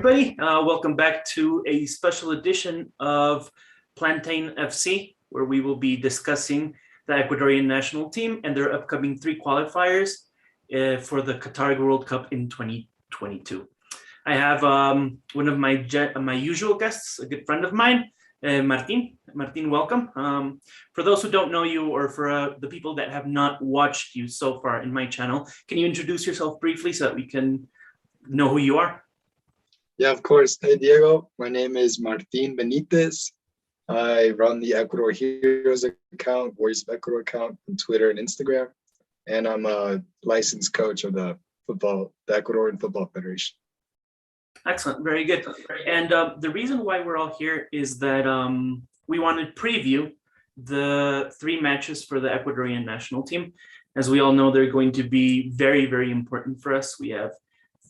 everybody. Welcome back to a special edition of Plantain FC, where we will be discussing the Ecuadorian national team and their upcoming 3 qualifiers for the Qatar World Cup in 2022. I have one of my usual guests, a good friend of mine, Martin. Martin, welcome. For those who don't know you, or for the people that have not watched you so far in my channel, can you introduce yourself briefly so that we can know who you are? Yeah, of course. Hey, Diego. My name is Martin Benitez. I run the EcuadorHeroes account, Voice of Ecuador account on Twitter and Instagram. And I'm a licensed coach of the Ecuadorian Football Federation. Excellent. Very good. And the reason why we're all here is that we wanted to preview the 3 matches for the Ecuadorian national team. As we all know, they're going to be very, very important for us. We have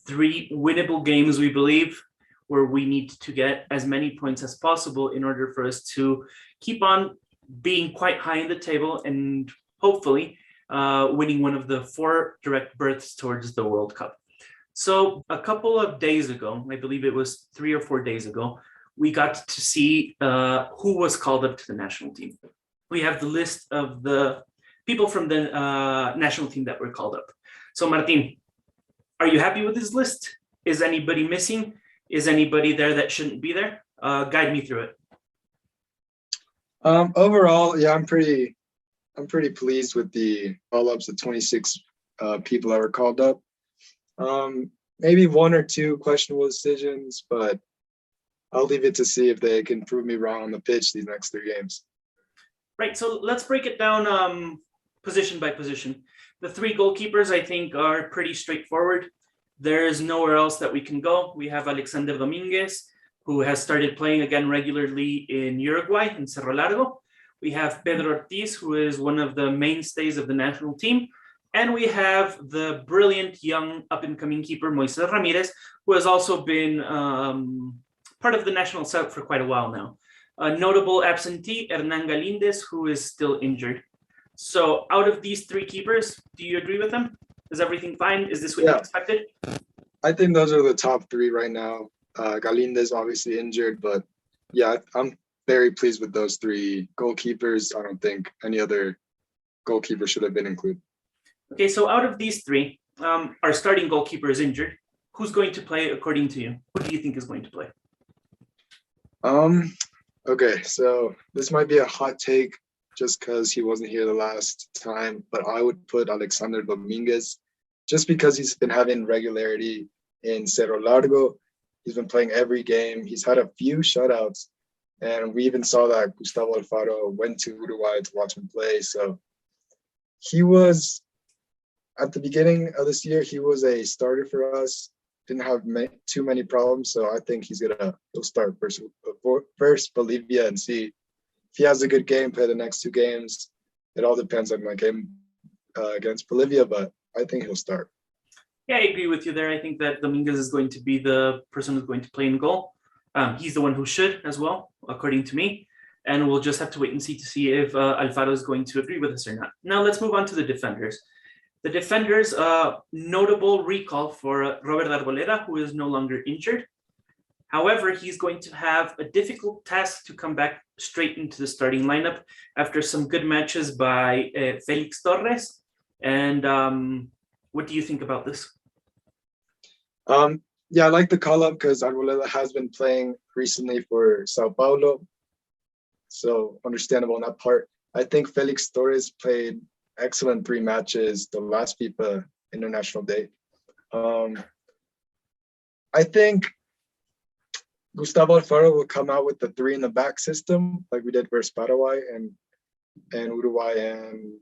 3 winnable games, we believe, where we need to get as many points as possible in order for us to keep on being quite high in the table and hopefully winning one of the 4 direct berths towards the World Cup. So a couple of days ago, I believe it was 3 or 4 days ago, we got to see who was called up to the national team. We have the list of the people from the national team that were called up. So Martin, are you happy with this list? Is anybody missing? Is anybody there that shouldn't be there? Guide me through it. Overall, yeah, I'm pretty pleased with the call-ups, the 26 people that were called up. Maybe 1 or 2 questionable decisions, but I'll leave it to see if they can prove me wrong on the pitch these next 3 games. Right, so let's break it down position by position. The 3 goalkeepers, I think, are pretty straightforward. There's nowhere else that we can go. We have Alexander Dominguez, who has started playing again regularly in Uruguay, in Cerro Largo. We have Pedro Ortiz, who is one of the mainstays of the national team. And we have the brilliant young up-and-coming keeper, Moises Ramirez, who has also been part of the national setup for quite a while now. A notable absentee, Hernan Galindez, who is still injured. So out of these 3 keepers, do you agree with them? Is everything fine? Is this what you expected? I think those are the top 3 right now. Galindez obviously injured, but yeah, I'm very pleased with those 3 goalkeepers. I don't think any other goalkeeper should have been included. Okay, so out of these 3, our starting goalkeeper is injured. Who's going to play according to you? Who do you think is going to play? Okay, so this might be a hot take just because he wasn't here the last time, but I would put Alexander Dominguez just because he's been having regularity in Cerro Largo. He's been playing every game. He's had a few shutouts, and we even saw that Gustavo Alfaro went to Uruguay to watch him play. So he was, at the beginning of this year, he was a starter for us. Didn't have too many problems, so I think he'll start first Bolivia and see if he has a good game, play the next 2 games. It all depends on my game against Bolivia, but I think he'll start. Yeah, I agree with you there. I think that Dominguez is going to be the person who's going to play in goal. He's the one who should as well, according to me. And we'll just have to wait and see if Alfaro is going to agree with us or not. Now let's move on to the defenders. The defenders, notable recall for Robert Arboleda, who is no longer injured. However, he's going to have a difficult task to come back straight into the starting lineup after some good matches by Felix Torres. And what do you think about this? Yeah, I like the call-up because Arboleda has been playing recently for Sao Paulo. So understandable on that part. I think Felix Torres played excellent 3 matches the last FIFA International Day. I think Gustavo Alfaro will come out with the 3 in the back system, like we did versus Paraguay and Uruguay, and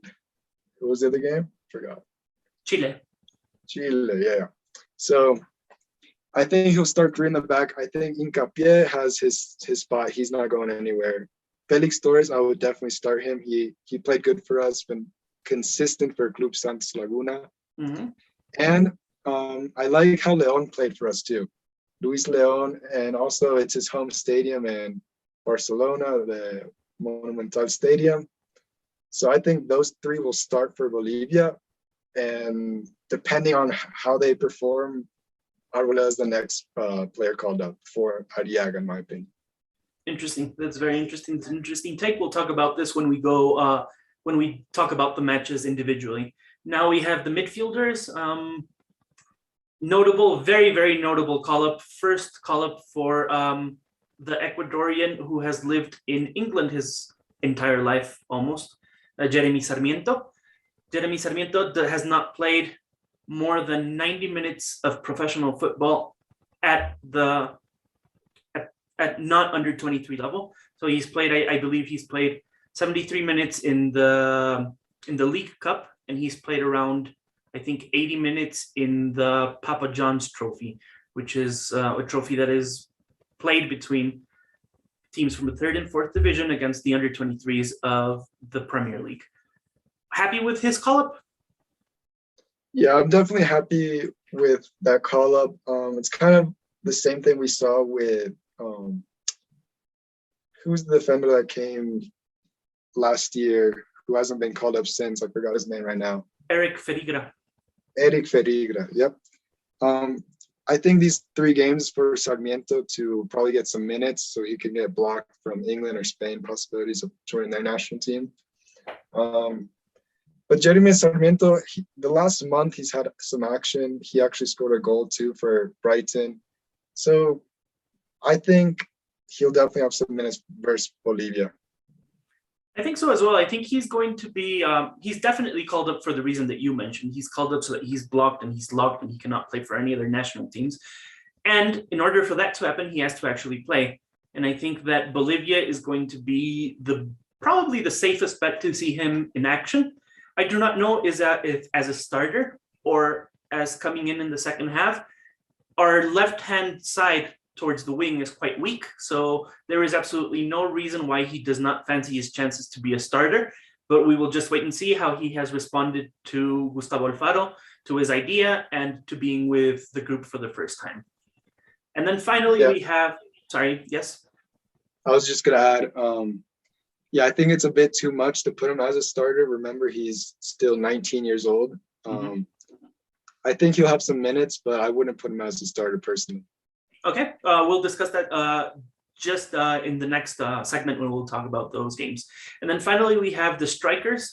who was the other game? Forgot. Chile, yeah. So I think he'll start 3 in the back. I think Hincapié has his spot. He's not going anywhere. Felix Torres, I would definitely start him. He played good for us, been consistent for Club Santos Laguna. Mm-hmm. And I like how Leon played for us too. Luis Leon, and also it's his home stadium in Barcelona, the Monumental Stadium. So I think those 3 will start for Bolivia. And depending on how they perform Arboleda is the next player called up for Arriaga, in my opinion. Interesting. That's very interesting. It's an interesting take. We'll talk about this when we go when we talk about the matches individually. Now we have the midfielders. Notable, very, very notable call-up. First call-up for the Ecuadorian who has lived in England his entire life almost, Jeremy Sarmiento. Jeremy Sarmiento has not played more than 90 minutes of professional football at not under 23 level. So he's played, I believe he's played 73 minutes in the League Cup, and he's played around, I think, 80 minutes in the Papa John's Trophy, which is a trophy that is played between teams from the 3rd and 4th division against the under 23s of the Premier League. Happy with his call-up? Yeah, I'm definitely happy with that call-up. It's kind of the same thing we saw with who's the defender that came last year who hasn't been called up since? I forgot his name right now. Eric Ferigra. Eric Ferigra, yep. I think these 3 games for Sarmiento to probably get some minutes so he can get blocked from England or Spain, possibilities of joining their national team. But Jeremy Sarmiento, the last month he's had some action. He actually scored a goal too for Brighton. So I think he'll definitely have some minutes versus Bolivia. I think so as well. I think he's going to be, he's definitely called up for the reason that you mentioned. He's called up so that he's blocked and he's locked and he cannot play for any other national teams. And in order for that to happen, he has to actually play. And I think that Bolivia is going to be probably the safest bet to see him in action. I do not know if as a starter or as coming in the second half. Our left-hand side towards the wing is quite weak, so there is absolutely no reason why he does not fancy his chances to be a starter, but we will just wait and see how he has responded to Gustavo Alfaro, to his idea, and to being with the group for the first time. And then finally we have, sorry, yes? I was just gonna add, yeah, I think it's a bit too much to put him as a starter. Remember, he's still 19 years old. I think he'll have some minutes, but I wouldn't put him as a starter personally. Okay, we'll discuss that just in the next segment when we'll talk about those games. And then finally, we have the strikers.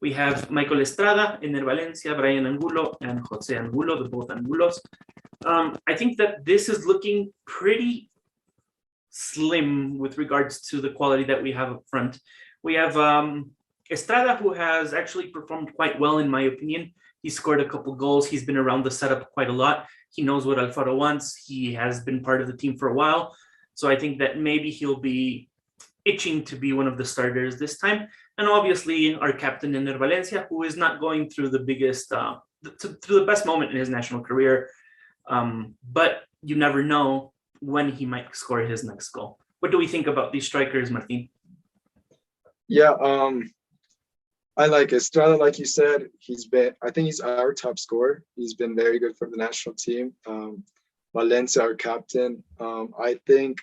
We have Michael Estrada, Ener Valencia, Brian Angulo, and Jose Angulo, the both Angulos. I think that this is looking pretty slim with regards to the quality that we have up front. We have Estrada, who has actually performed quite well, in my opinion. He scored a couple goals. He's been around the setup quite a lot. He knows what Alfaro wants. He has been part of the team for a while. So I think that maybe he'll be itching to be one of the starters this time. And obviously our captain, Ener Valencia, who is not going through the biggest, through the best moment in his national career. But you never know when he might score his next goal. What do we think about these strikers, Martin? Yeah, I like Estrada, like you said. I think he's our top scorer. He's been very good for the national team. Valencia, our captain. I think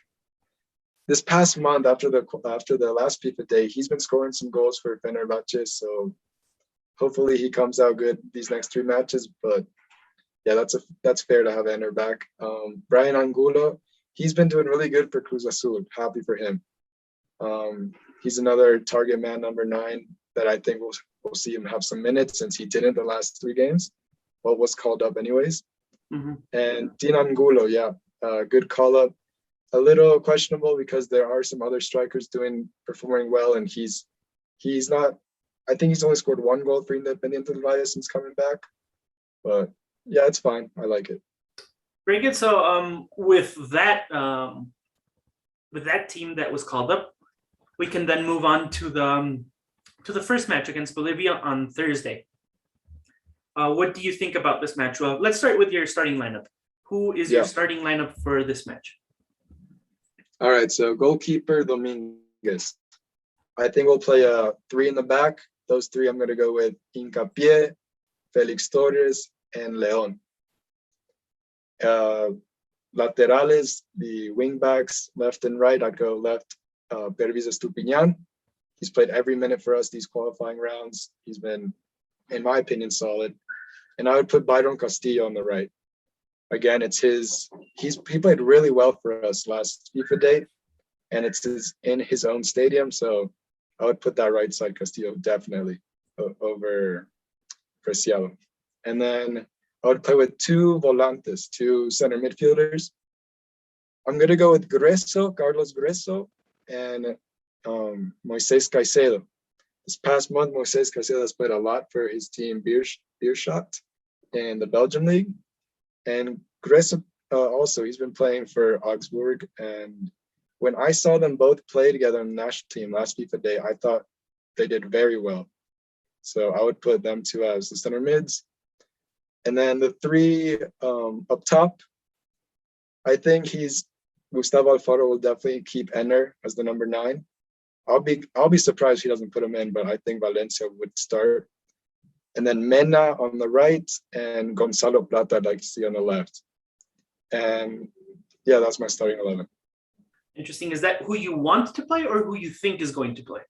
this past month, after the last FIFA day, he's been scoring some goals for Fenerbahce. So hopefully he comes out good these next 3 matches. But yeah, that's fair to have Ener back. Brian Angulo, he's been doing really good for Cruz Azul. Happy for him. He's another target man, number 9. That I think we'll see him have some minutes since he didn't the last 3 games, but was called up anyways. And Dean Angulo, yeah, good call up. A little questionable because there are some other strikers performing well, and he's not. I think he's only scored 1 goal for Independiente del Valle since coming back, but yeah, it's fine. I like it. Very good. So with that team that was called up, we can then move on to the first match against Bolivia on Thursday. What do you think about this match? Well, let's start with your starting lineup. Who is your starting lineup for this match? All right, so goalkeeper Dominguez. I think we'll play 3 in the back. Those 3 I'm going to go with Hincapié, Felix Torres, and Leon. Laterales, the wing backs, left and right. I'd go left, Pervis Estupiñan. He's played every minute for us these qualifying rounds. He's been, in my opinion, solid. And I would put Byron Castillo on the right. again, it's his. He played really well for us last FIFA day, and it's in his own stadium. So I would put that right side Castillo definitely over Preciado. And then I would play with two volantes, two center midfielders. I'm gonna go with Carlos Grueso, and Moises Caicedo. This past month, Moises Caicedo has played a lot for his team Beerschot in the Belgium league, and Grueso also, he's been playing for Augsburg. And when I saw them both play together on the national team last FIFA day, I thought they did very well. So I would put them two as the center mids. And then the three up top, I think Gustavo Alfaro will definitely keep Enner as the number 9. I'll be surprised he doesn't put him in, but I think Valencia would start. And then Mena on the right and Gonzalo Plata, I'd like to see on the left. And yeah, that's my starting 11. Interesting. Is that who you want to play or who you think is going to play?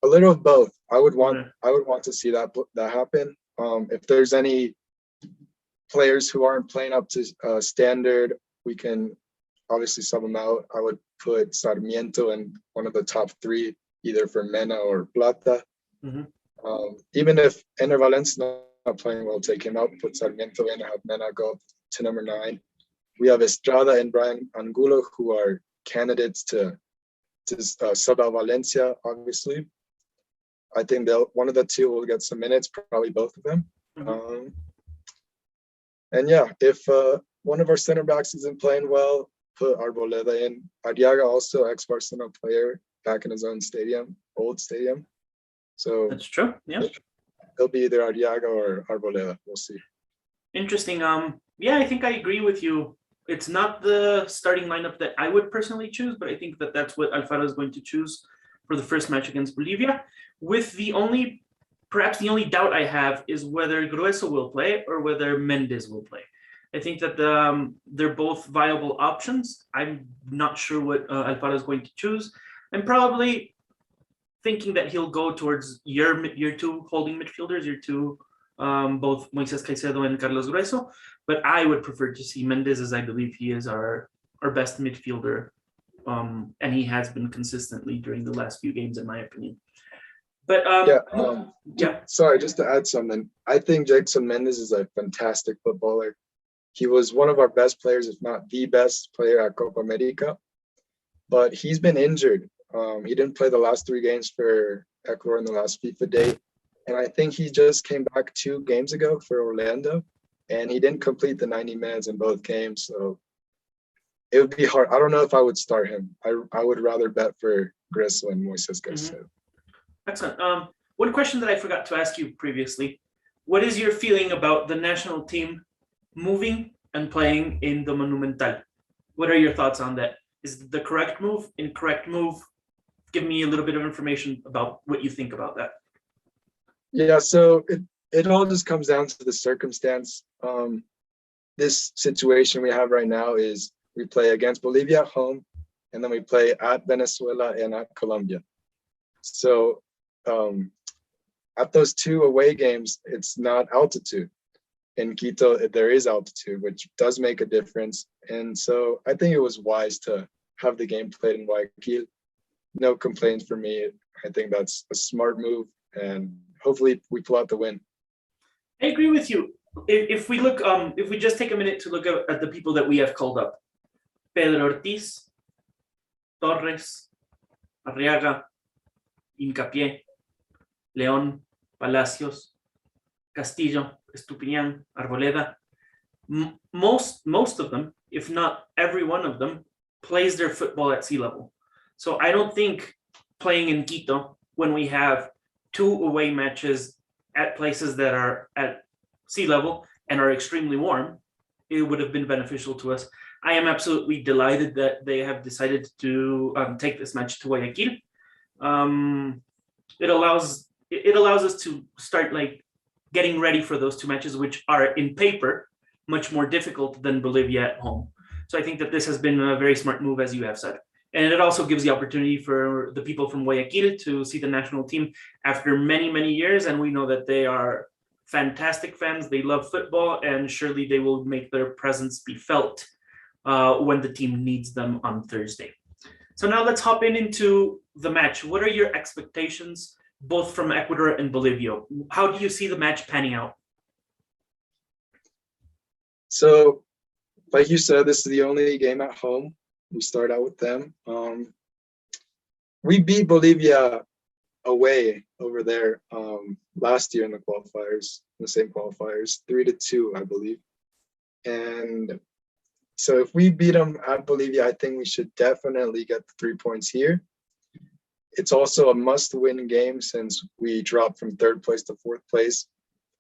A little of both. I would want to see that happen. If there's any players who aren't playing up to standard, we can obviously sub them out. I would put Sarmiento in one of the top 3, either for Mena or Plata. Even if Ener Valencia not playing well, take him out, put Sarmiento in, and have Mena go to number 9. We have Estrada and Brian Angulo, who are candidates to sub out Valencia, obviously. I think one of the two will get some minutes, probably both of them. And yeah, if one of our center backs isn't playing well, put Arboleda in. Arriaga, also ex-Barcelona player, back in his own stadium, old stadium. So that's true. Yeah, it'll be either Arriaga or Arboleda. We'll see. Interesting. Yeah, I think I agree with you. It's not the starting lineup that I would personally choose, but I think that that's what Alfaro is going to choose for the first match against Bolivia. With perhaps the only doubt I have is whether Grueso will play or whether Mendes will play. I think that they're both viable options. I'm not sure what Alfaro is going to choose. I'm probably thinking that he'll go towards your 2 holding midfielders, your 2, both Moises Caicedo and Carlos Grueso. But I would prefer to see Mendes, as I believe he is our best midfielder. And he has been consistently during the last few games, in my opinion. But sorry, just to add something. I think Jackson Mendes is a fantastic footballer. He was one of our best players, if not the best player at Copa America. But he's been injured. He didn't play the last 3 games for Ecuador in the last FIFA day. And I think he just came back 2 games ago for Orlando. And he didn't complete the 90 minutes in both games. So it would be hard. I don't know if I would start him. I would rather bet for Grueso and Moises Caicedo. Excellent. One question that I forgot to ask you previously. What is your feeling about the national team moving and playing in the Monumental? What are your thoughts on that? Is it the correct move, incorrect move? Give me a little bit of information about what you think about that. Yeah, so it all just comes down to the circumstance. This situation we have right now is we play against Bolivia at home, and then we play at Venezuela and at Colombia. So at those 2 away games, it's not altitude. In Quito, there is altitude, which does make a difference. And so I think it was wise to have the game played in Guayaquil. No complaints for me. I think that's a smart move, and hopefully we pull out the win. I agree with you. If we look, if we just take a minute to look at the people that we have called up: Pedro Ortiz, Torres, Arriaga, Hincapié, León, Palacios, Castillo, Estupiñan, Arboleda. Most of them, if not every one of them, plays their football at sea level. So I don't think playing in Quito when we have 2 away matches at places that are at sea level and are extremely warm, it would have been beneficial to us. I am absolutely delighted that they have decided to take this match to Guayaquil. It allows us to start getting ready for those 2 matches, which are in paper much more difficult than Bolivia at home. So I think that this has been a very smart move, as you have said. And it also gives the opportunity for the people from Guayaquil to see the national team after many, many years. And we know that they are fantastic fans. They love football, and surely they will make their presence be felt when the team needs them on Thursday. So now let's hop into the match. What are your expectations, both from Ecuador and Bolivia? How do you see the match panning out? So, like you said, this is the only game at home. We start out with them. We beat Bolivia away over there last year in the qualifiers, the same qualifiers, 3-2, I believe. And so if we beat them at Bolivia, I think we should definitely get the 3 points here. It's also a must-win game since we dropped from 3rd place to 4th place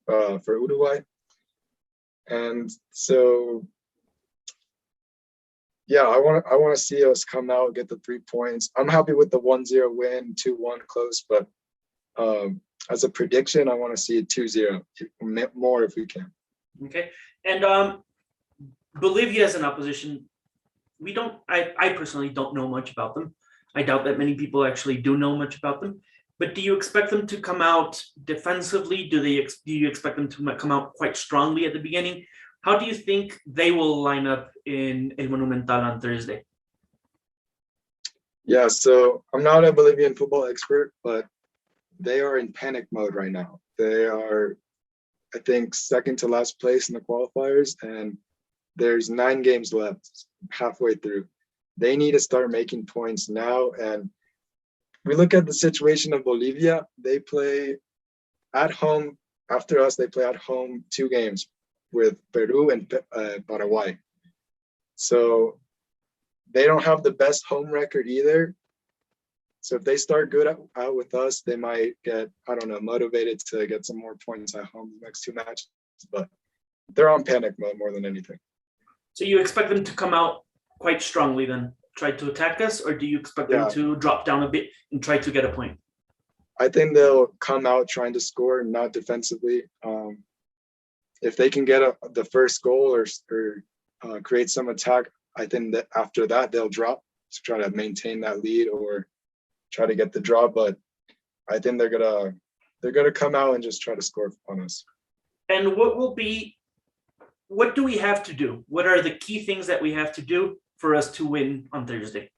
for Uruguay. And so, yeah, I want to see us come out, get the 3 points. I'm happy with the 1-0 win, 2-1 close, but as a prediction, I want to see it 2-0, more if we can. Okay, and Bolivia as an opposition, I personally don't know much about them. I doubt that many people actually do know much about them. But do you expect them to come out defensively? Do you expect them to come out quite strongly at the beginning? How do you think they will line up in El Monumental on Thursday? Yeah, so I'm not a Bolivian football expert, but they are in panic mode right now. They are, I think, 2nd to last place in the qualifiers, and there's 9 games left, halfway through. They need to start making points now. And we look at the situation of Bolivia. They play at home. After us, they play at home 2 games with Peru and Paraguay. So they don't have the best home record either. So if they start good out with us, they might get, I don't know, motivated to get some more points at home the next 2 matches. But they're on panic mode more than anything. So you expect them to come out quite strongly then, try to attack us, or do you expect them to drop down a bit and try to get a point? I think they'll come out trying to score, not defensively. If they can get the first goal or create some attack, I think that after that they'll drop to try to maintain that lead or try to get the draw. But I think they're gonna come out and just try to score on us. And what do we have to do? What are the key things that we have to do for us to win on Thursday?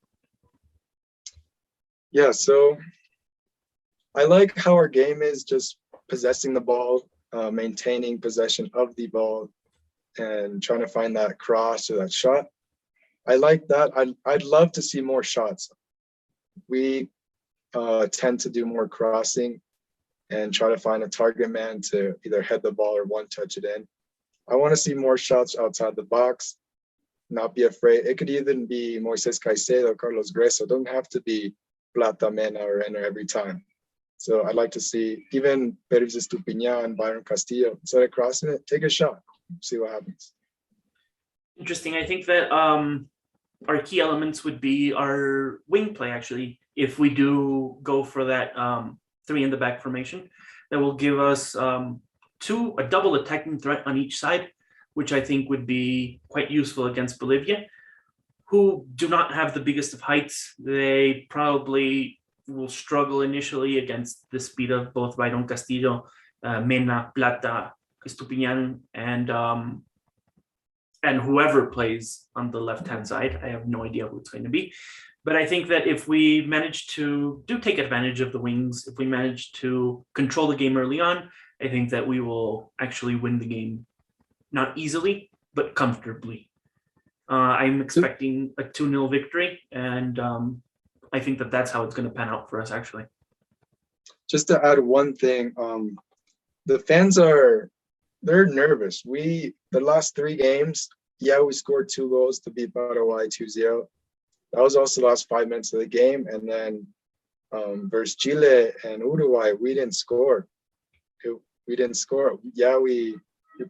Yeah, so I like how our game is just possessing the ball, maintaining possession of the ball, and trying to find that cross or that shot. I like that. I'd love to see more shots. We tend to do more crossing and try to find a target man to either head the ball or one touch it in. I want to see more shots outside the box, not be afraid. It could even be Moises Caicedo, Carlos Greso. It doesn't have to be Plata, Mena, or Enner every time. So I'd like to see even Pervis Estupiñan, Byron Castillo, instead of crossing it, take a shot, see what happens. Interesting. I think that our key elements would be our wing play, actually, if we do go for that 3 in the back formation. That will give us a double attacking threat on each side, which I think would be quite useful against Bolivia, who do not have the biggest of heights. They probably will struggle initially against the speed of both Byron Castillo, Mena, Plata, Estupiñan, and whoever plays on the left-hand side. I have no idea who it's going to be. But I think that if we manage to take advantage of the wings, if we manage to control the game early on, I think that we will actually win the game, not easily, but comfortably. I'm expecting a 2-0 victory, and I think that that's how it's going to pan out for us, actually. Just to add one thing, the fans they're nervous. The last 3 games, we scored 2 goals to beat Paraguay 2-0. That was also the last 5 minutes of the game. And then versus Chile and Uruguay, we didn't score. We didn't score. Yeah, we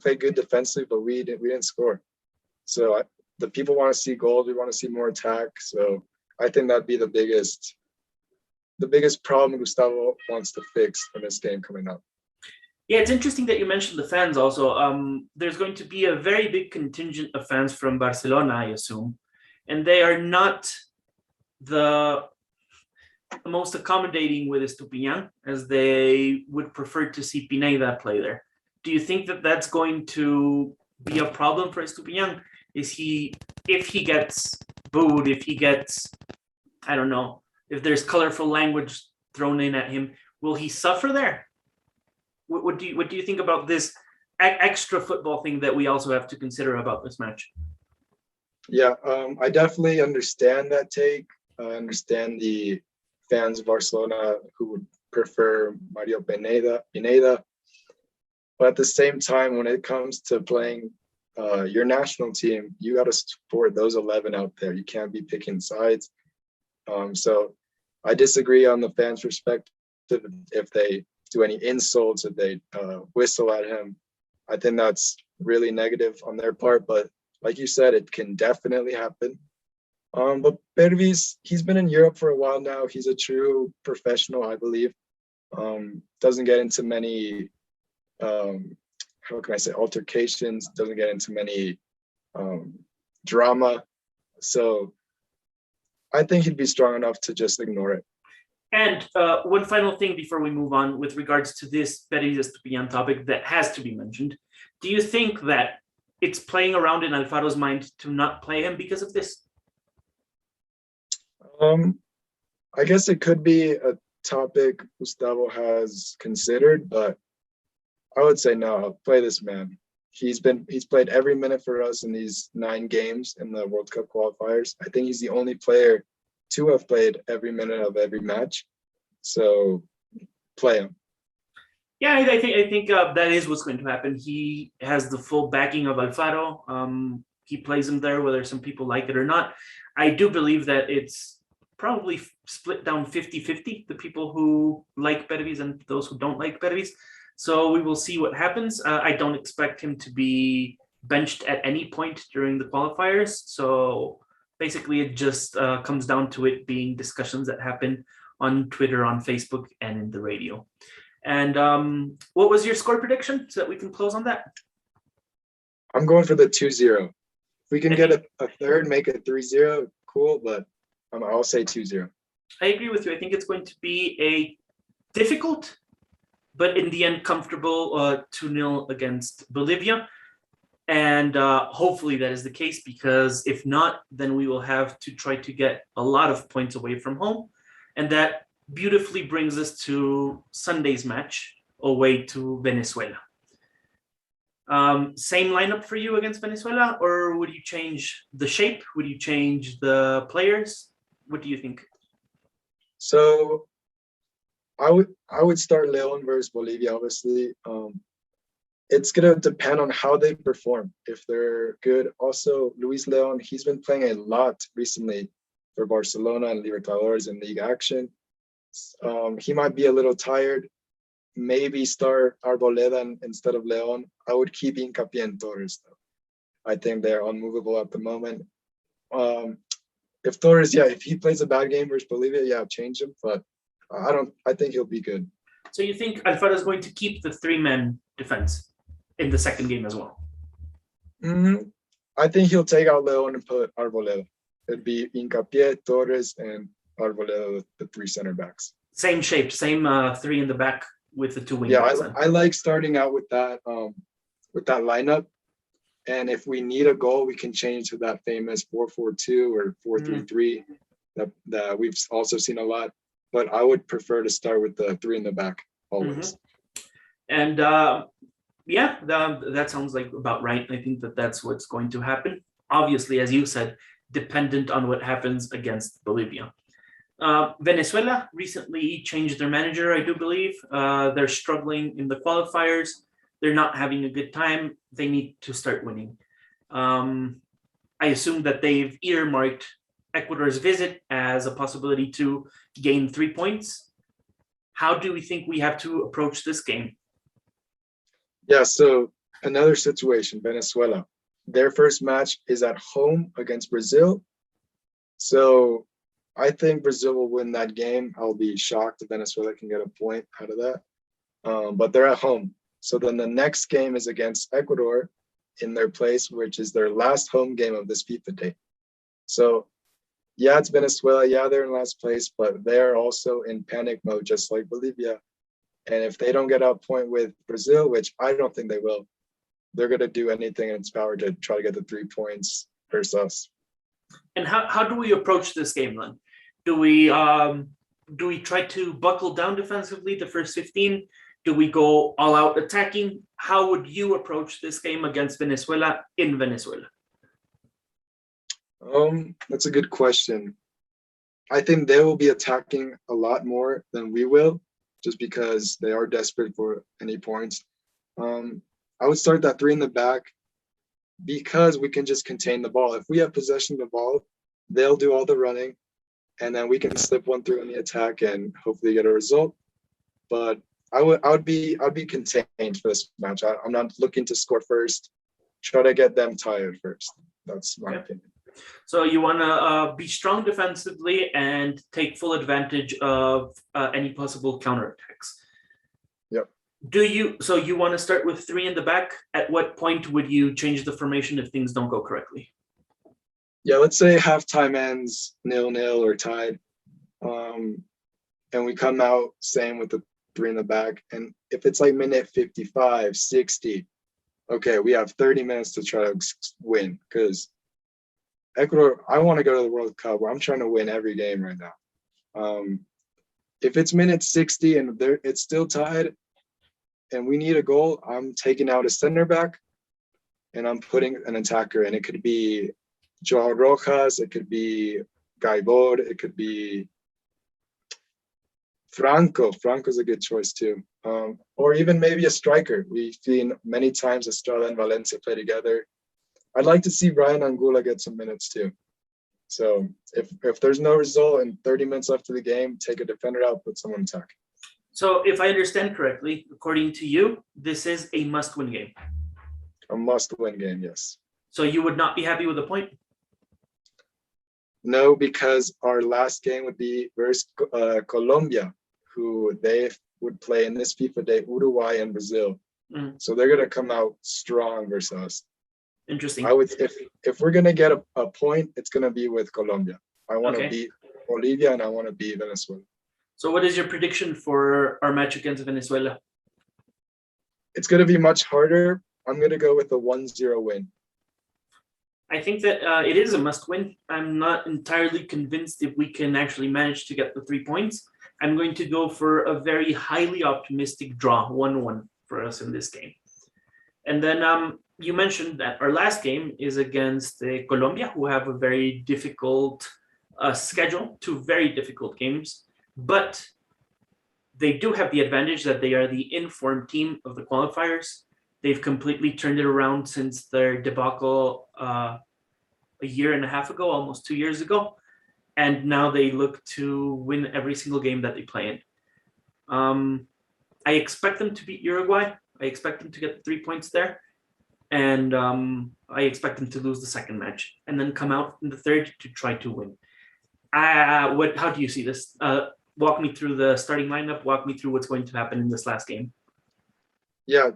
played good defensively, but we didn't score. So the people want to see goals. We want to see more attack. So I think that'd be the biggest problem Gustavo wants to fix in this game coming up. Yeah, it's interesting that you mentioned the fans also. There's going to be a very big contingent of fans from Barcelona, I assume. And they are not the most accommodating with Estupiñan, as they would prefer to see Pineda play there. Do you think that that's going to be a problem for Estupiñan? If he gets booed, if he gets, I don't know, if there's colorful language thrown in at him, will he suffer there? What do you think about this extra football thing that we also have to consider about this match? Yeah, I definitely understand that take. I understand the fans of Barcelona who would prefer Mario Pineda. But at the same time, when it comes to playing your national team, you got to support those 11 out there. You can't be picking sides. So I disagree on the fans' perspective. If they do any insults, if they whistle at him, I think that's really negative on their part. But like you said, it can definitely happen. But Pervis, he's been in Europe for a while now. He's a true professional, I believe. Doesn't get into many, how can I say, altercations, doesn't get into many drama. So I think he'd be strong enough to just ignore it. And one final thing before we move on with regards to this Pervis Estupiñan topic that has to be mentioned. Do you think that it's playing around in Alfaro's mind to not play him because of this? I guess it could be a topic Gustavo has considered, but I would say no, play this man. He's played every minute for us in these 9 games in the World Cup qualifiers. I think he's the only player to have played every minute of every match. So play him. Yeah, I think that is what's going to happen. He has the full backing of Alfaro. He plays him there, whether some people like it or not. I do believe that it's probably split down 50-50, the people who like Pervis and those who don't like Pervis. So we will see what happens. I don't expect him to be benched at any point during the qualifiers. So basically, it just comes down to it being discussions that happen on Twitter, on Facebook, and in the radio. And what was your score prediction so that we can close on that? I'm going for the 2-0. If we can get a third, make it 3-0, cool, but I'll say 2-0. I agree with you. I think it's going to be a difficult, but in the end, comfortable 2-0 against Bolivia. And hopefully that is the case, because if not, then we will have to try to get a lot of points away from home. And that beautifully brings us to Sunday's match away to Venezuela. Same lineup for you against Venezuela, or would you change the shape? Would you change the players? What do you think? So I would start Leon versus Bolivia, obviously. It's going to depend on how they perform, if they're good. Also, Luis Leon, he's been playing a lot recently for Barcelona and Libertadores and league action. He might be a little tired. Maybe start Arboleda instead of Leon. I would keep Hincapié and Torres, though. I think they're unmovable at the moment. If Torres, if he plays a bad game versus Bolivia, change him. But I think he'll be good. So you think Alfaro is going to keep the 3-man defense in the second game as well? I think he'll take out Leon and put Arboleda. It'd be Hincapié, Torres, and Arboleda, the 3 center backs. Same shape, same 3 in the back with the 2 wing backs. I like starting out with that lineup. And if we need a goal, we can change to that famous 4-4-2 or 4-3-3 that we've also seen a lot. But I would prefer to start with the 3 in the back always. And that sounds like about right. I think that's what's going to happen. Obviously, as you said, dependent on what happens against Bolivia. Venezuela recently changed their manager, I do believe. They're struggling in the qualifiers. They're not having a good time. They need to start winning. I assume that they've earmarked Ecuador's visit as a possibility to gain 3 points. How do we think we have to approach this game? Yeah, so another situation, Venezuela. Their first match is at home against Brazil. So I think Brazil will win that game. I'll be shocked if Venezuela can get a point out of that. But they're at home. So then the next game is against Ecuador in their place, which is their last home game of this FIFA day. So it's Venezuela. They're in last place, but they're also in panic mode, just like Bolivia. And if they don't get a point with Brazil, which I don't think they will, they're going to do anything in its power to try to get the 3 points versus us. And how do we approach this game then? Do we try to buckle down defensively the first 15? Do we go all out attacking? How would you approach this game against Venezuela in Venezuela? That's a good question. I think they will be attacking a lot more than we will, just because they are desperate for any points. I would start that 3 in the back because we can just contain the ball. If we have possession of the ball, they'll do all the running, and then we can slip one through in the attack and hopefully get a result. But I would be contained for this match. I'm not looking to score first. Try to get them tired first. That's my opinion. So you want to be strong defensively and take full advantage of any possible counterattacks. Yep. So you want to start with 3 in the back? At what point would you change the formation if things don't go correctly? Yeah, let's say halftime ends 0-0 or tied. And we come out same with the 3 in the back. And if it's like minute 55, 60, okay, we have 30 minutes to try to win, because Ecuador, I want to go to the World Cup where I'm trying to win every game right now. If it's minute 60 and it's still tied and we need a goal, I'm taking out a center back and I'm putting an attacker in. It could be Joao Rojas, it could be Gaibor, it could be Franco. Franco's a good choice too. Or even maybe a striker. We've seen many times Estrada and Valencia play together. I'd like to see Brian Anguilla get some minutes too. So if there's no result and 30 minutes left of the game, take a defender out, put someone attack. So if I understand correctly, according to you, this is a must-win game. A must-win game, yes. So you would not be happy with a point? No, because our last game would be versus Colombia, who they would play in this FIFA day, Uruguay and Brazil. So they're going to come out strong versus us. Interesting. I would, if we're gonna get a point, it's gonna be with Colombia. I want to beat Bolivia and I want to beat Venezuela. So, what is your prediction for our match against Venezuela? It's gonna be much harder. I'm gonna go with a 1-0 win. I think that it is a must-win. I'm not entirely convinced if we can actually manage to get the 3 points. I'm going to go for a very highly optimistic draw, 1-1 for us in this game. And then you mentioned that our last game is against Colombia, who have a very difficult schedule, 2 very difficult games, but they do have the advantage that they are the informed team of the qualifiers. They've completely turned it around since their debacle a year and a half ago, almost 2 years ago, and now they look to win every single game that they play in. I expect them to beat Uruguay. I expect them to get the 3 points there. And I expect them to lose the second match and then come out in the third to try to win. How do you see this? Walk me through the starting lineup. Walk me through what's going to happen in this last game. Yeah,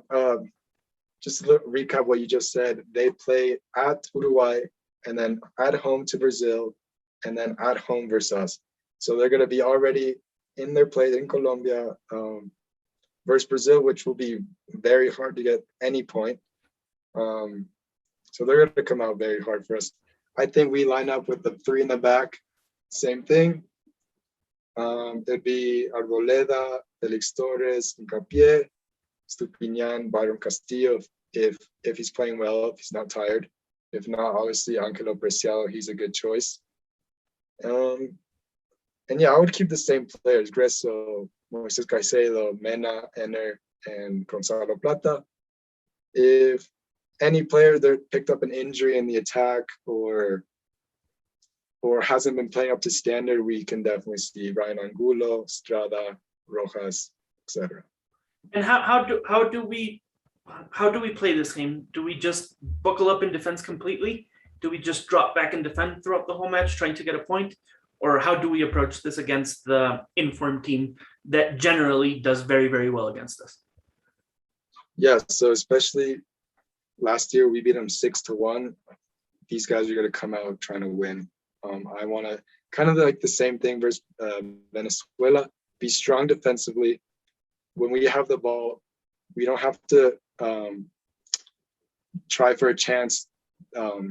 just to recap what you just said. They play at Uruguay and then at home to Brazil and then at home versus us. So they're going to be already in their play in Colombia versus Brazil, which will be very hard to get any point. So they're going to come out very hard for us. I think we line up with the 3 in the back, same thing. There'd be Arboleda, Felix Torres, Hincapié, Estupiñan, Byron Castillo if he's playing well, if he's not tired. If not, obviously Angelo Preciado, he's a good choice. And yeah, I would keep the same players: Gresso, Moises Caicedo, Mena, Enner, and Gonzalo Plata. If any player that picked up an injury in the attack or hasn't been playing up to standard, we can definitely see Brian Angulo, Strada, Rojas, etc. And how do we play this game? Do we just buckle up in defense completely? Do we just drop back and defend throughout the whole match, trying to get a point? Or how do we approach this against the informed team that generally does very, very well against us? Yeah, so especially last year, we beat them 6-1. These guys are going to come out trying to win. I want to kind of like the same thing versus Venezuela, be strong defensively, when we have the ball, we don't have to try for a chance. How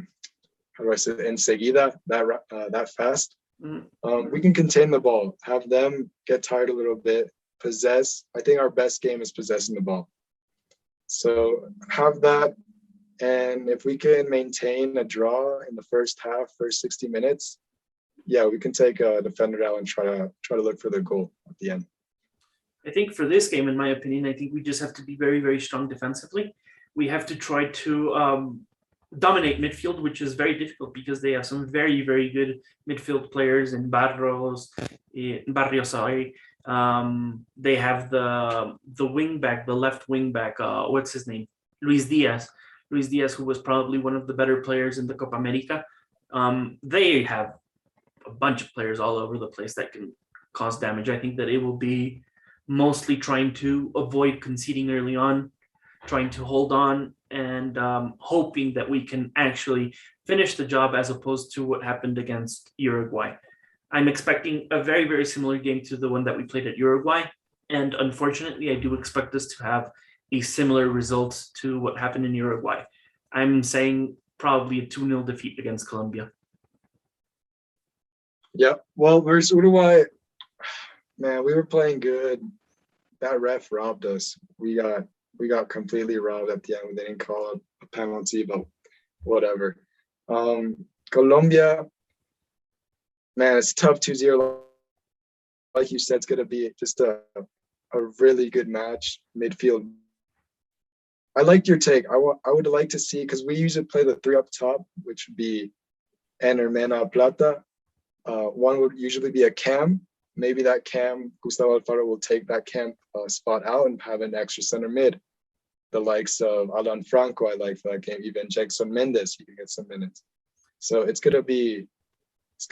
do I say it? Enseguida, that fast. We can contain the ball, have them get tired a little bit, possess. I think our best game is possessing the ball. So have that, and if we can maintain a draw in the first half, first 60 minutes, yeah, we can take a defender out and try to look for the goal at the end. I think for this game, in my opinion, I think we just have to be very, very strong defensively. We have to try to dominate midfield, which is very difficult because they have some very, very good midfield players in Barrios, sorry. They have the wing back, the left wing back, what's his name? Luis Diaz, who was probably one of the better players in the Copa America. They have a bunch of players all over the place that can cause damage. I think that it will be mostly trying to avoid conceding early on, trying to hold on, and hoping that we can actually finish the job as opposed to what happened against Uruguay. I'm expecting a very, very similar game to the one that we played at Uruguay. And unfortunately, I do expect us to have a similar result to what happened in Uruguay. I'm saying probably a 2-0 defeat against Colombia. Yeah, well, versus Uruguay, man, we were playing good. That ref robbed us. We got completely robbed at the end. They didn't call a penalty, but whatever. Colombia, man, it's tough 2-0. Like you said, it's going to be just a really good match, midfield. I like your take. I would like to see, because we usually play the 3 up top, which would be Enermena Plata. One would usually be a cam. Maybe that cam, Gustavo Alfaro will take that cam spot out and have an extra center mid. The likes of Alan Franco, I like for that game. Even Jackson Mendes, he can get some minutes. So it's gonna be,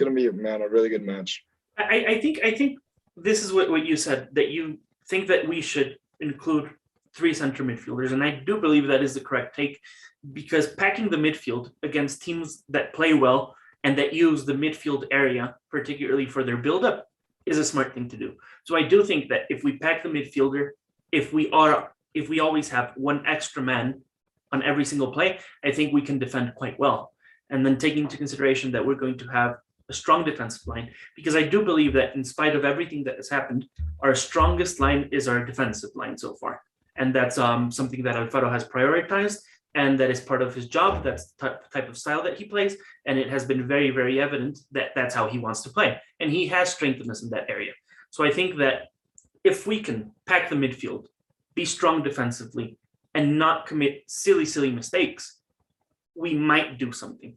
man, a really good match. I think this is what you said, that you think that we should include 3 center midfielders, and I do believe that is the correct take, because packing the midfield against teams that play well and that use the midfield area, particularly for their build-up, is a smart thing to do. So I do think that if we pack the midfielder, if we always have one extra man on every single play, I think we can defend quite well. And then taking into consideration that we're going to have a strong defensive line, because I do believe that in spite of everything that has happened, our strongest line is our defensive line so far. And that's something that Alfaro has prioritized, and that is part of his job. That's the type of style that he plays, and it has been very, very evident that that's how he wants to play. And he has strengthened us in that area. So I think that if we can pack the midfield, be strong defensively, and not commit silly mistakes, we might do something.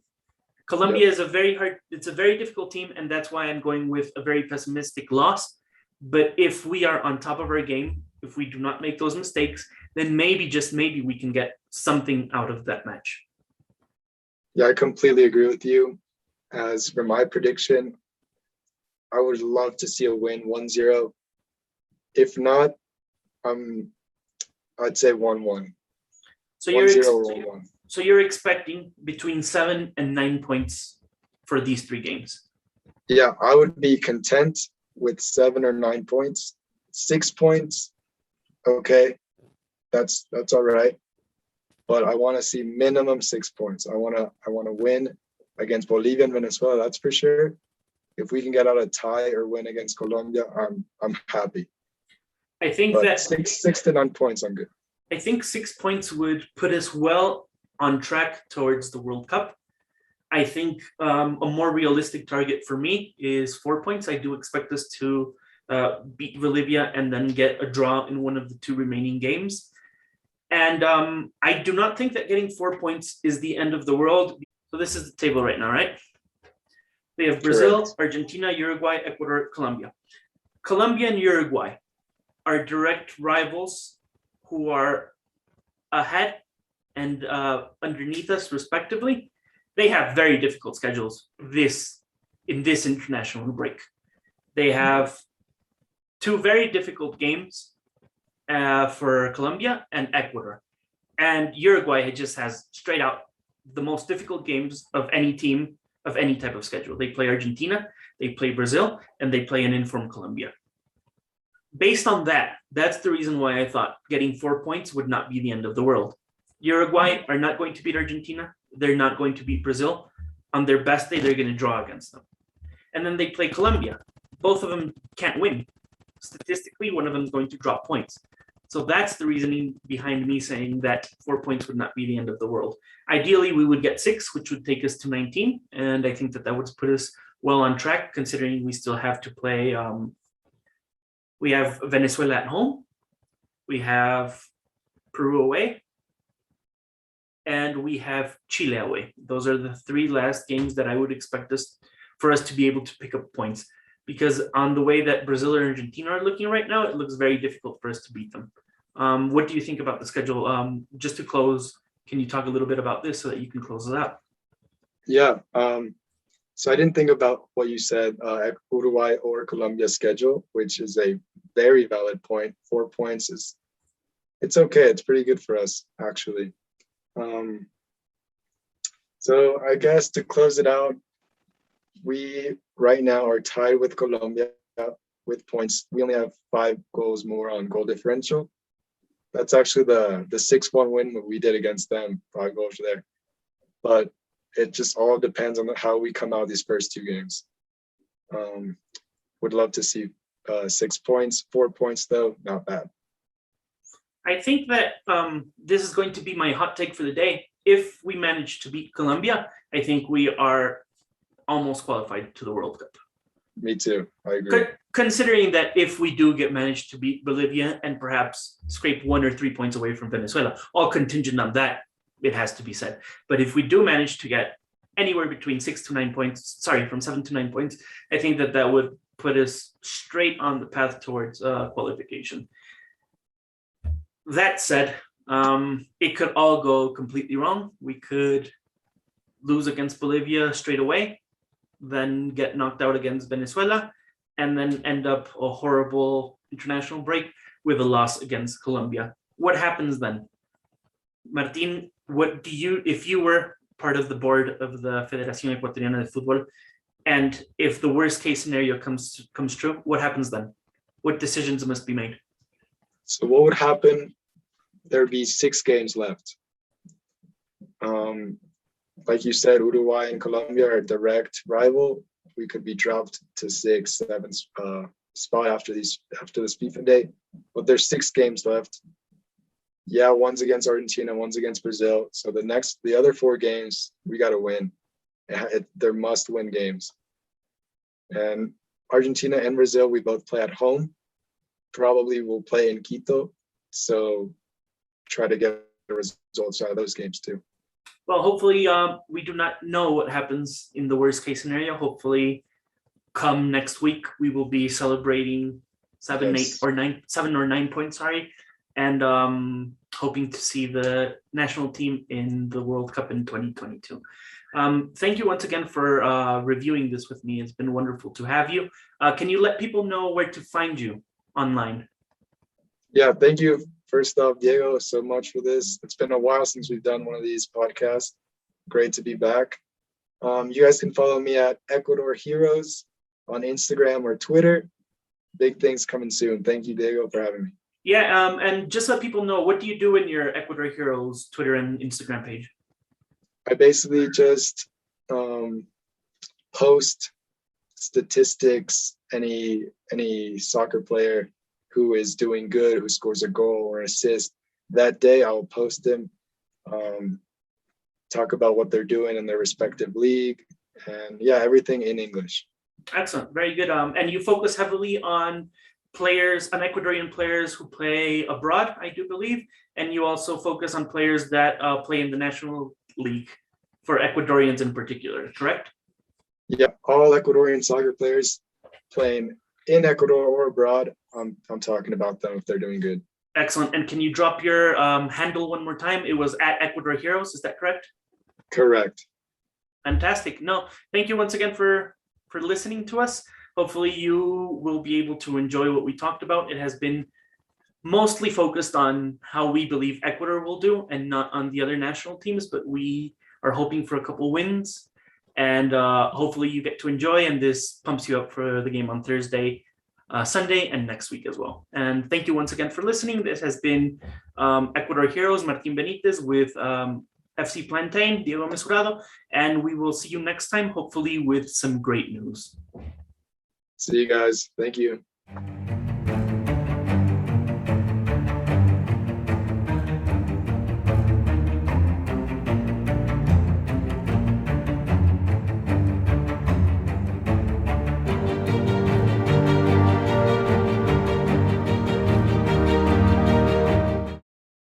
Colombia is a very difficult team, and that's why I'm going with a very pessimistic loss. But if we are on top of our game, if we do not make those mistakes, then maybe, just maybe, we can get something out of that match. Yeah, I completely agree with you. As for my prediction, I would love to see a win 1-0. If not, I'd say 1-1. So 1-0 or 1-1. So you're expecting between 7 and 9 points for these 3 games? Yeah, I would be content with 7 or 9 points. 6 points, okay, that's all right. But I want to see minimum 6 points. I want to win against Bolivia and Venezuela, that's for sure. If we can get out a tie or win against Colombia, I'm happy. I think but that 6 to 9 points, I'm good. I think 6 points would put us well on track towards the World Cup. I think a more realistic target for me is 4 points. I do expect us to beat Bolivia and then get a draw in one of the 2 remaining games. And I do not think that getting 4 points is the end of the world. So this is the table right now, right? We have Brazil, correct, Argentina, Uruguay, Ecuador, Colombia. Colombia and Uruguay are direct rivals who are ahead and underneath us, respectively. They have very difficult schedules in this international break. They have 2 very difficult games for Colombia and Ecuador. And Uruguay just has straight out the most difficult games of any team of any type of schedule. They play Argentina, they play Brazil, and they play an informed Colombia. based on that, that's the reason why I thought getting 4 points would not be the end of the world. Uruguay are not going to beat Argentina. They're not going to beat Brazil. On their best day, they're going to draw against them. And then they play Colombia. Both of them can't win. Statistically, one of them is going to drop points. So that's the reasoning behind me saying that 4 points would not be the end of the world. Ideally, we would get 6, which would take us to 19. And I think that that would put us well on track, considering we still have to play. We have Venezuela at home. We have Peru away. And we have Chile away. Those are the 3 last games that I would expect for us to be able to pick up points. Because on the way that Brazil and Argentina are looking right now, it looks very difficult for us to beat them. What do you think about the schedule? Just to close, can you talk a little bit about this so that you can close it out? Yeah. So I didn't think about what you said, Uruguay or Colombia schedule, which is a very valid point. 4 points it's okay. It's pretty good for us, actually. So I guess to close it out, we right now are tied with Colombia with points. We only have 5 goals more on goal differential. That's actually the 6-1 win that we did against them, 5 goals there. But it just all depends on how we come out these first 2 games. Would love to see 6 points, 4 points though, not bad. I think that this is going to be my hot take for the day. If we manage to beat Colombia, I think we are almost qualified to the World Cup. Me too. I agree. Considering that if we do manage to beat Bolivia and perhaps scrape 1 or 3 points away from Venezuela, all contingent on that, it has to be said. But if we do manage to get anywhere between 6 to 9 points, from 7 to 9 points, I think that that would put us straight on the path towards qualification. That said, it could all go completely wrong. We could lose against Bolivia straight away, then get knocked out against Venezuela, and then end up a horrible international break with a loss against Colombia. What happens then? Martin, what do you, if you were part of the board of the Federación Ecuatoriana de Fútbol, and if the worst case scenario comes true, what happens then? What decisions must be made? So what would happen? There'd be 6 games left. Like you said, Uruguay and Colombia are a direct rival. We could be dropped to 6, 7 spot after this FIFA day. But there's 6 games left. Yeah, one's against Argentina, one's against Brazil. So the other 4 games, we got to win. They're must-win games. And Argentina and Brazil, we both play at home. Probably will play in Quito. So try to get the results out of those games too. Well, hopefully we do not know what happens in the worst case scenario. Hopefully come next week, we will be celebrating 7 or 9 points, and hoping to see the national team in the World Cup in 2022. Thank you once again for reviewing this with me. It's been wonderful to have you. Can you let people know where to find you online? Yeah, thank you. First off, Diego, so much for this. It's been a while since we've done one of these podcasts. Great to be back. You guys can follow me at EcuadorHeroes on Instagram or Twitter. Big things coming soon. Thank you, Diego, for having me. Yeah, and just let people know, what do you do in your EcuadorHeroes Twitter and Instagram page? I basically just post statistics, any soccer player who is doing good, who scores a goal or assist. That day, I'll post them, talk about what they're doing in their respective league, and yeah, everything in English. Excellent, very good. And you focus heavily on Ecuadorian players who play abroad, I do believe, and you also focus on players that play in the national league for Ecuadorians in particular, correct? Yeah, all Ecuadorian soccer players playing in Ecuador or abroad, I'm talking about them if they're doing good. Excellent. And can you drop your handle one more time? It was at EcuadorHeroes, is that correct? Correct. Fantastic. No, thank you once again for listening to us. Hopefully you will be able to enjoy what we talked about. It has been mostly focused on how we believe Ecuador will do and not on the other national teams, but we are hoping for a couple wins, and hopefully you get to enjoy, and this pumps you up for the game on Thursday Sunday and next week as well. And thank you once again for listening. This has been Ecuador Heroes, Martin Benitez with FC Plantain, Diego Mesurado, and we will see you next time, hopefully with some great news. See you guys. Thank you.